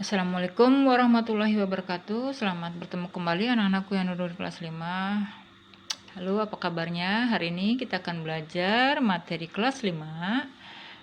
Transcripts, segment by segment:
Assalamualaikum warahmatullahi wabarakatuh. Selamat bertemu kembali anak-anakku yang duduk di kelas 5. Halo, apa kabarnya? Hari ini kita akan belajar materi kelas 5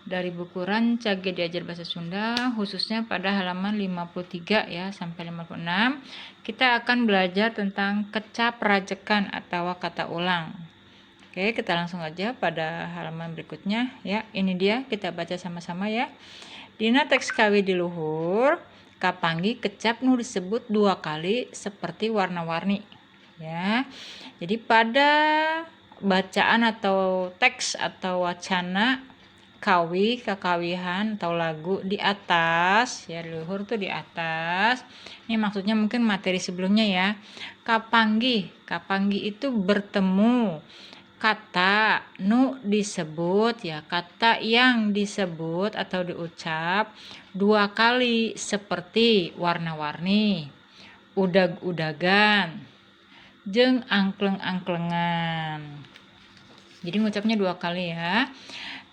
dari buku Ranca Diajar Bahasa Sunda, khususnya pada halaman 53 ya sampai 56. Kita akan belajar tentang kecap rajekan atau kata ulang. Oke, kita langsung aja pada halaman berikutnya ya. Ini dia, kita baca sama-sama ya. Dina teks kawi di luhur, kapanggi kecap nu disebut dua kali seperti warna-warni ya. Jadi pada bacaan atau teks atau wacana kawi, kekawihan atau lagu di atas ya, di luhur tuh di atas. Ini maksudnya mungkin materi sebelumnya ya. Kapanggi itu bertemu. Kata nu disebut ya, kata yang disebut atau diucap dua kali seperti warna-warni, udag-udagan, jeung angkleng-angklengan. Jadi ngucapnya dua kali ya.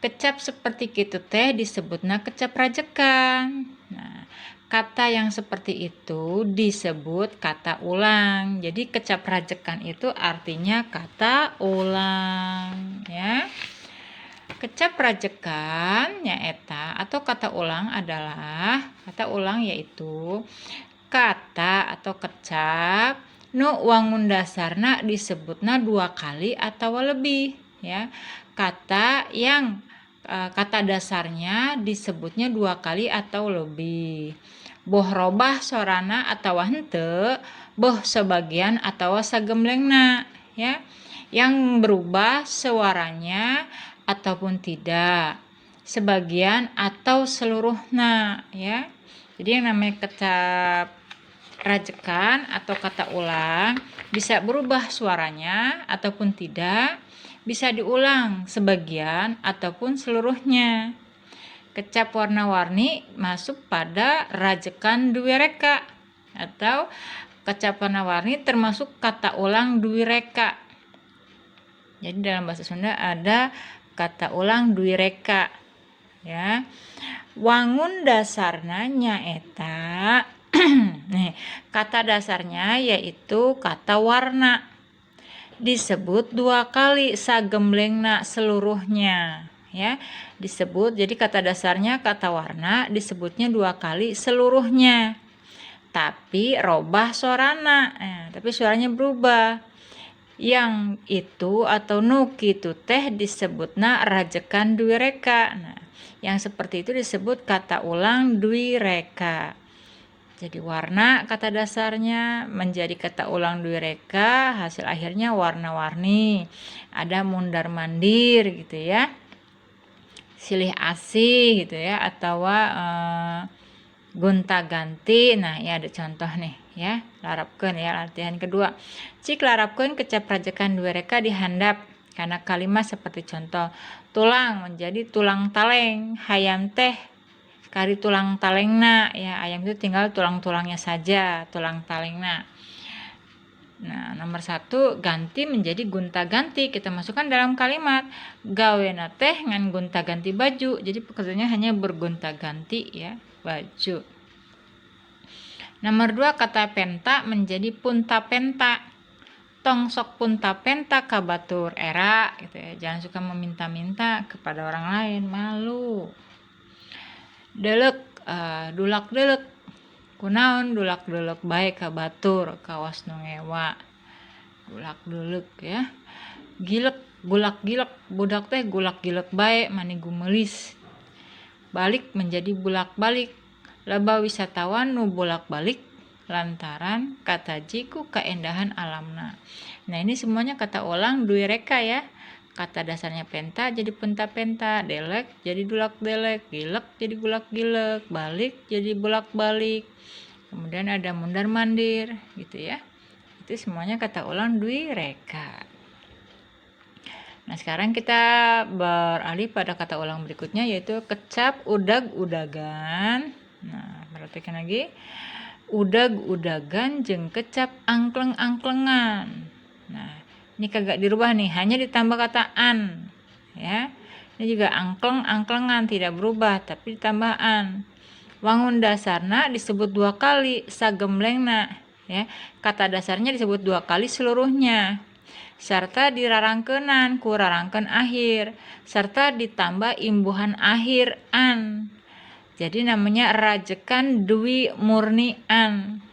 Kecap seperti kitu teh disebutna kecap rajekan. Nah, kata yang seperti itu disebut kata ulang. Jadi kecap rajekan itu artinya kata ulang ya. Kecap rajekan nyaeta atau kata ulang adalah kata ulang yaitu kata atau kecap nu wangun dasarna disebutna dua kali atau lebih ya. Kata yang kata dasarnya disebutnya dua kali atau lebih. Boh robah sorana atau henteu, boh sebagian atau sagemlengna ya. Yang berubah suaranya ataupun tidak, sebagian atau seluruhnya ya. Jadi yang namanya kecap rajekan atau kata ulang bisa berubah suaranya ataupun tidak, bisa diulang sebagian ataupun seluruhnya. Kecap warna-warni masuk pada rajekan duwireka atau kecap warna-warni termasuk kata ulang duwireka. Jadi dalam bahasa Sunda ada kata ulang duwireka ya. Wangun dasarna nyaeta nih, kata dasarnya yaitu kata warna. Disebut dua kali sagemlengna seluruhnya ya. Disebut, jadi kata dasarnya kata warna disebutnya dua kali seluruhnya. Tapi robah sorana. Tapi suaranya berubah. Yang itu atau nu kitu teh disebutna rajekan duwireka. Nah, yang seperti itu disebut kata ulang duwireka. Jadi warna kata dasarnya menjadi kata ulang duwireka, hasil akhirnya warna-warni. Ada mundar mandir gitu ya, silih asih gitu ya, atau gonta ganti. Nah ya ada contoh nih ya, larapkeun ya latihan kedua. Cik larapkeun kecap rajekan duwireka dihandap. Karena kalimat seperti contoh, tulang menjadi tulang taleng, hayam teh kari tulang talengna ya, ayam itu tinggal tulang-tulangnya saja, tulang talengna. Nah, nomor 1 ganti menjadi gonta ganti, kita masukkan dalam kalimat gawena teh ngan gonta ganti baju. Jadi pekerjaannya hanya bergonta ganti ya baju. Nomor 2 kata penta menjadi punta penta. Tong sok punta penta ka batur era gitu ya. Jangan suka meminta-minta kepada orang lain, malu. Delek dulak delek kunaon dulak delek bae ka batur kawas nu ngewa. Dulak delek ya. Gilek gulak gilek budak teh gulak gilek bae mani gumelis. Balik menjadi bulak balik. Loba wisatawan nu bolak balik lantaran kataji ku kaendahan alamna. Nah, ini semuanya kata ulang duwireka ya. Kata dasarnya penta jadi penta-penta, delek jadi dulak-delek, gilek jadi gulak-gilek, balik jadi bolak-balik. Kemudian ada mundar-mandir gitu ya. Itu semuanya kata ulang duwireka. Nah, sekarang kita beralih pada kata ulang berikutnya yaitu kecap udag-udagan. Nah, perhatikan lagi. Udag-udagan jeung kecap angkleng-angklengan. Nah, ini kagak dirubah nih, hanya ditambah kata an ya. Ini juga angkleng-angklengan tidak berubah tapi ditambah an. Wangun dasarna disebut 2 kali sagemblengna ya. Kata dasarnya disebut 2 kali seluruhnya. Serta dirarangkeunan ku rarangkeun akhir serta ditambah imbuhan akhir an. Jadi namanya rajekan dwi murnian.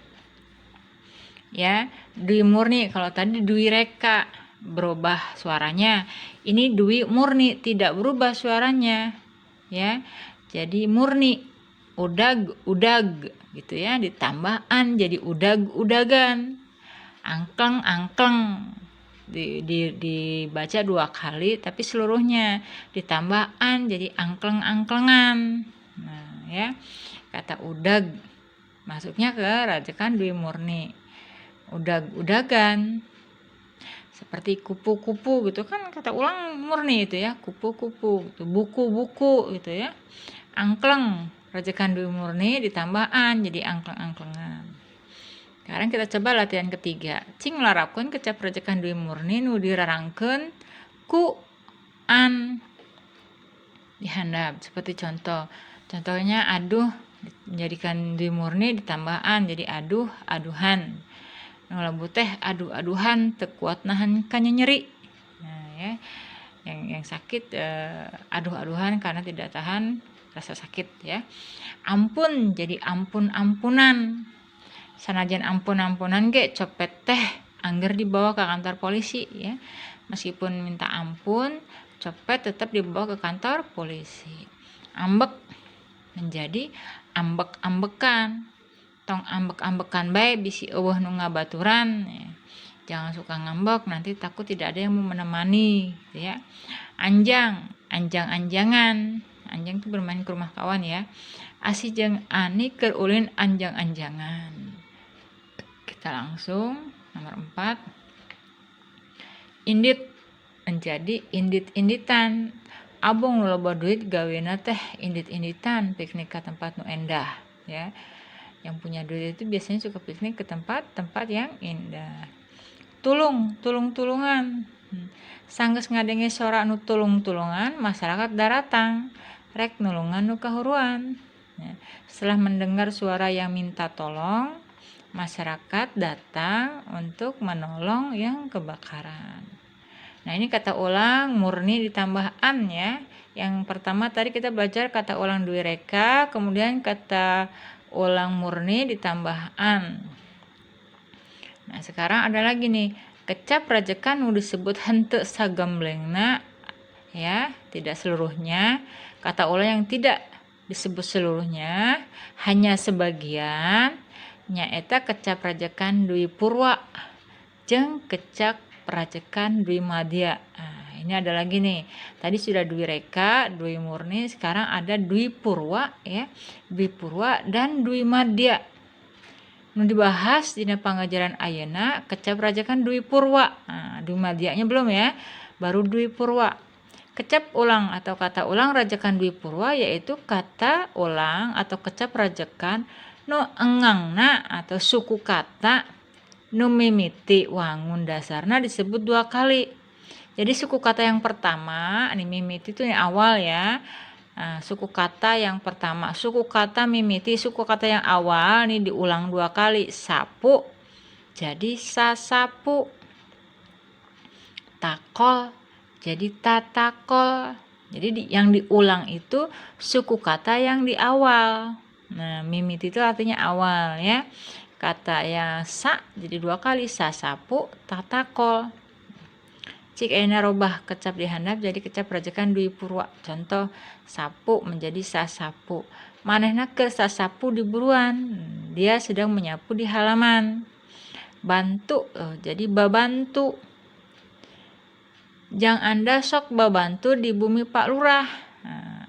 Ya, dwi murni. Kalau tadi dwi reka berubah suaranya. Ini dwi murni tidak berubah suaranya. Ya. Jadi murni. Udag udag gitu ya, ditambah an jadi udag udagan. Angkleng angkleng. Dibaca 2 kali tapi seluruhnya ditambah an jadi angkleng angklengan. Nah, ya. Kata udag masuknya ke rajekan dwi murni. Udag-udagan. Seperti kupu-kupu gitu kan kata ulang murni itu ya, kupu-kupu gitu. Buku-buku gitu ya. Angkleng rajekan dwi murni ditambah an jadi angkleng-angklengan. Sekarang kita coba latihan ketiga. Cing larapkeun kecap rajekan dwi murni nu dirarangkeun ku an. Dihandap seperti contoh. Contohnya aduh menjadikan dwi murni ditambah an jadi aduh aduhan. Labu teh aduh-aduhan teu kuat nahan kana nyeri. Nah ya. Yang sakit aduh-aduhan karena tidak tahan rasa sakit ya. Ampun jadi ampun-ampunan. Sanajan ampun-ampunan ge copet teh angger dibawa ke kantor polisi ya. Meskipun minta ampun, copet tetap dibawa ke kantor polisi. Ambek menjadi ambek-ambekan. Tong ambek-ambekan bae bisi eueuh nu ngabaturan ya. Jangan suka ngambek nanti takut tidak ada yang mau menemani gitu ya. Anjang, anjang-anjangan. Anjang itu bermain ke rumah kawan ya. Asi jeung Ani keur ulin anjang-anjangan. Kita langsung nomor 4. Indit menjadi indit-inditan. Abong nu loba duit gawena teh indit-inditan piknik ke tempat nu endah ya. Yang punya duit itu biasanya suka piknik ke tempat-tempat yang indah. Tulung-tulungan. Sanggeus ngadenge sora nu tulung-tulungan, masyarakat daratang rek nulungan nu kahuruan. Ya. Setelah mendengar suara yang minta tolong, masyarakat datang untuk menolong yang kebakaran. Nah, ini kata ulang murni ditambah an ya. Yang pertama tadi kita belajar kata ulang dwi reka, kemudian kata ulang murni ditambah an. Nah, sekarang ada lagi nih, kecap rajekan nu disebut henteu sagemblengna ya, tidak seluruhnya. Kata ulang yang tidak disebut seluruhnya, hanya sebagian nyaeta kecap rajekan dwi purwa jeung kecap rajekan dwi madya. Nah, ini ada lagi nih. Tadi sudah dwi reka, dwi murni, sekarang ada dwi purwa ya. Dwi purwa dan dwi madya. Nu dibahas dina pangajaran ayeuna kecap rajekan dwi purwa. Nah, dwi madyanya belum ya. Baru dwi purwa. Kecap ulang atau kata ulang rajekan dwi purwa yaitu kata ulang atau kecap rajekan nu engangna atau suku kata nu mimiti wangun dasarna disebut 2 kali. Jadi suku kata yang pertama, ini mimiti itu yang awal ya. Nah, suku kata yang pertama, suku kata mimiti, suku kata yang awal ini diulang 2 kali. Sapu jadi sasapu. Takol jadi tatakol. Jadi yang diulang itu suku kata yang di awal. Nah, mimiti itu artinya awal ya. Kata yang sa jadi 2 kali, sasapu tatakol. Cik ayeuna robah kecap dihandap jadi kecap rajekan dwi purwa. Contoh sapu menjadi sasapu. Manehna keur sasapu di buruan. Dia sedang menyapu di halaman. Bantu jadi babantu. Jang Anda sok babantu di bumi Pak Lurah. Nah,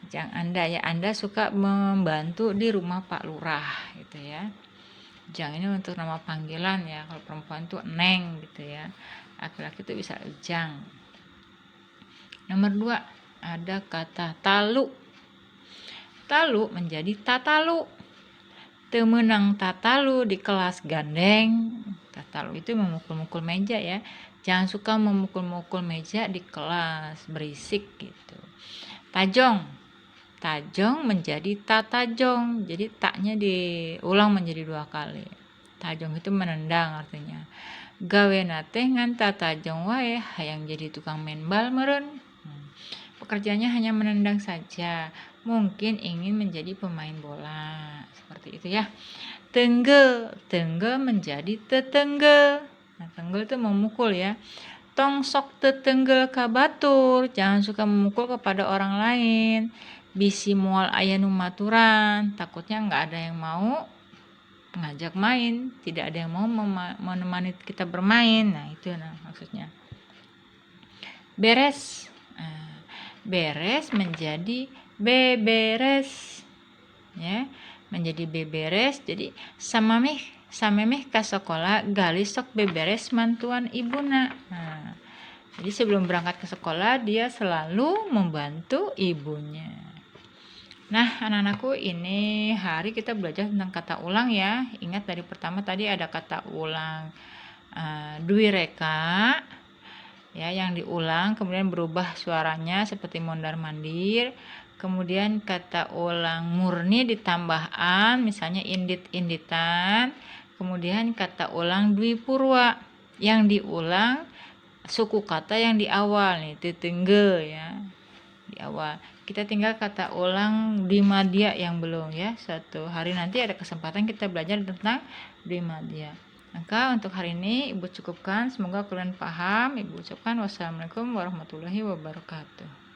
jang Anda ya, Anda suka membantu di rumah Pak Lurah gitu ya. Jang ini untuk nama panggilan ya. Kalau perempuan tuh Neng gitu ya. Laki-laki itu bisa Jang. Nomor 2 ada kata talu. Talu menjadi tatalu. Teu meunang tatalu di kelas gandeng. Tatalu itu memukul-mukul meja ya. Jangan suka memukul-mukul meja di kelas, berisik gitu. Tajong Tajong menjadi tatajong. Jadi taknya diulang menjadi 2 kali. Tajong itu menendang artinya. Gawena teh ngan tatajong wae hayang jadi tukang main bal meureun. Pekerjaannya hanya menendang saja. Mungkin ingin menjadi pemain bola. Seperti itu ya. Tenggel, tenggel menjadi tetenggel. Nah, tenggel itu memukul ya. Tong sok tetenggel ka batur, jangan suka memukul kepada orang lain. Bisi moal aya nu maturan, takutnya nggak ada yang mau ngajak main, tidak ada yang mau menemani kita bermain. Nah, itu maksudnya. Beres. Beres menjadi beberes. Ya, menjadi beberes. Jadi samemeh ka sekolah gali sok beberes mantuan ibuna. Nah, jadi sebelum berangkat ke sekolah dia selalu membantu ibunya. Nah, anak-anakku, ini hari kita belajar tentang kata ulang ya. Ingat dari pertama tadi ada kata ulang dwi reka ya, yang diulang kemudian berubah suaranya seperti mondar-mandir. Kemudian kata ulang murni ditambah an, misalnya indit-inditan. Kemudian kata ulang dwi purwa yang diulang suku kata yang di awal nih, tetengge ya, di awal. Kita tinggal kata ulang dimadya yang belum ya. Suatu hari nanti ada kesempatan kita belajar tentang dimadya. Maka untuk hari ini Ibu cukupkan, semoga kalian paham. Ibu ucapkan wassalamualaikum warahmatullahi wabarakatuh.